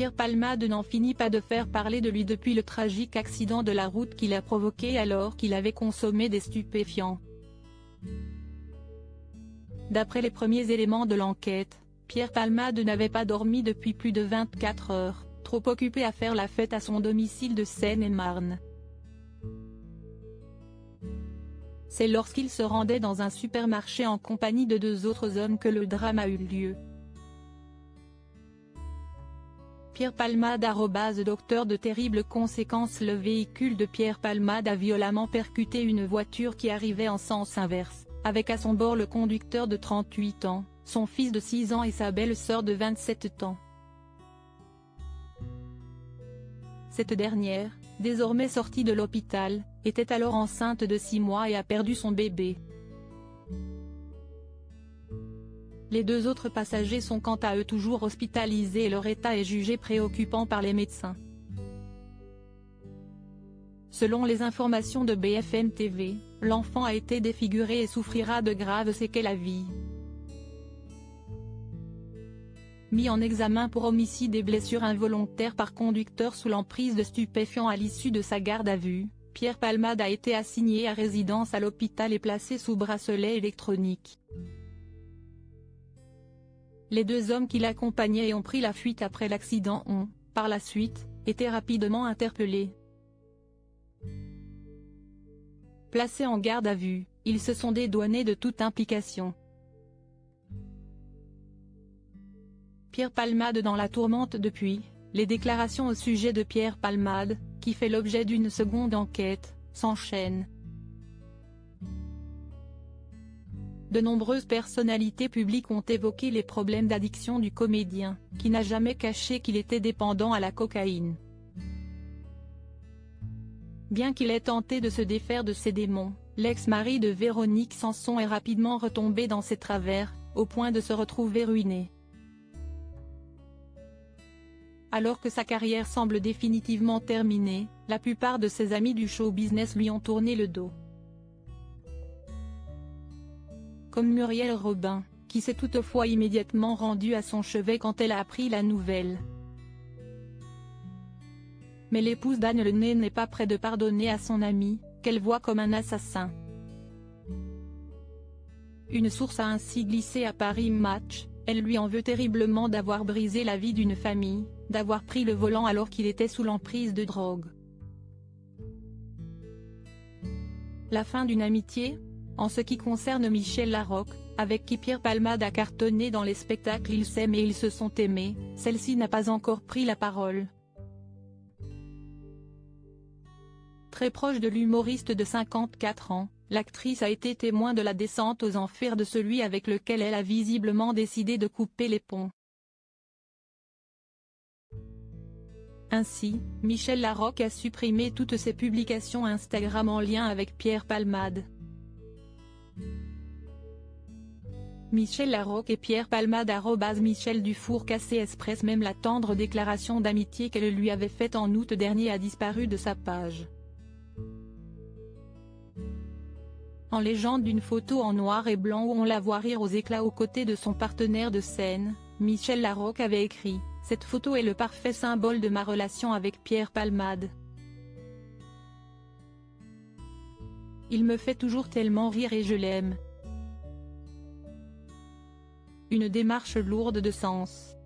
Pierre Palmade n'en finit pas de faire parler de lui depuis le tragique accident de la route qu'il a provoqué alors qu'il avait consommé des stupéfiants. D'après les premiers éléments de l'enquête, Pierre Palmade n'avait pas dormi depuis plus de 24 heures, trop occupé à faire la fête à son domicile de Seine-et-Marne. C'est lorsqu'il se rendait dans un supermarché en compagnie de 2 autres hommes que le drame a eu lieu. Pierre Palmade @docteur de terribles conséquences. Le véhicule de Pierre Palmade a violemment percuté une voiture qui arrivait en sens inverse, avec à son bord le conducteur de 38 ans, son fils de 6 ans et sa belle-sœur de 27 ans. Cette dernière, désormais sortie de l'hôpital, était alors enceinte de 6 mois et a perdu son bébé. Les 2 autres passagers sont quant à eux toujours hospitalisés et leur état est jugé préoccupant par les médecins. Selon les informations de BFM TV, l'enfant a été défiguré et souffrira de graves séquelles à vie. Mis en examen pour homicide et blessures involontaires par conducteur sous l'emprise de stupéfiants à l'issue de sa garde à vue, Pierre Palmade a été assigné à résidence à l'hôpital et placé sous bracelet électronique. Les 2 hommes qui l'accompagnaient et ont pris la fuite après l'accident ont, par la suite, été rapidement interpellés. Placés en garde à vue, ils se sont dédouanés de toute implication. Pierre Palmade dans la tourmente depuis, les déclarations au sujet de Pierre Palmade, qui fait l'objet d'une seconde enquête, s'enchaînent. De nombreuses personnalités publiques ont évoqué les problèmes d'addiction du comédien, qui n'a jamais caché qu'il était dépendant à la cocaïne. Bien qu'il ait tenté de se défaire de ses démons, l'ex-mari de Véronique Sanson est rapidement retombé dans ses travers, au point de se retrouver ruiné. Alors que sa carrière semble définitivement terminée, la plupart de ses amis du show business lui ont tourné le dos. Comme Muriel Robin, qui s'est toutefois immédiatement rendue à son chevet quand elle a appris la nouvelle. Mais l'épouse d'Anne Lenné n'est pas près de pardonner à son ami, qu'elle voit comme un assassin. Une source a ainsi glissé à Paris Match, elle lui en veut terriblement d'avoir brisé la vie d'une famille, d'avoir pris le volant alors qu'il était sous l'emprise de drogue. La fin d'une amitié ? En ce qui concerne Michel Larocque, avec qui Pierre Palmade a cartonné dans les spectacles Ils s'aiment et ils se sont aimés, celle-ci n'a pas encore pris la parole. Très proche de l'humoriste de 54 ans, l'actrice a été témoin de la descente aux enfers de celui avec lequel elle a visiblement décidé de couper les ponts. Ainsi, Michel Larocque a supprimé toutes ses publications Instagram en lien avec Pierre Palmade. Michel Larocque et Pierre Palmade @Michel Dufour Cassé expresse même la tendre déclaration d'amitié qu'elle lui avait faite en août dernier a disparu de sa page. En légende d'une photo en noir et blanc où on la voit rire aux éclats aux côtés de son partenaire de scène, Michel Larocque avait écrit « Cette photo est le parfait symbole de ma relation avec Pierre Palmade. Il me fait toujours tellement rire et je l'aime. » Une démarche lourde de sens.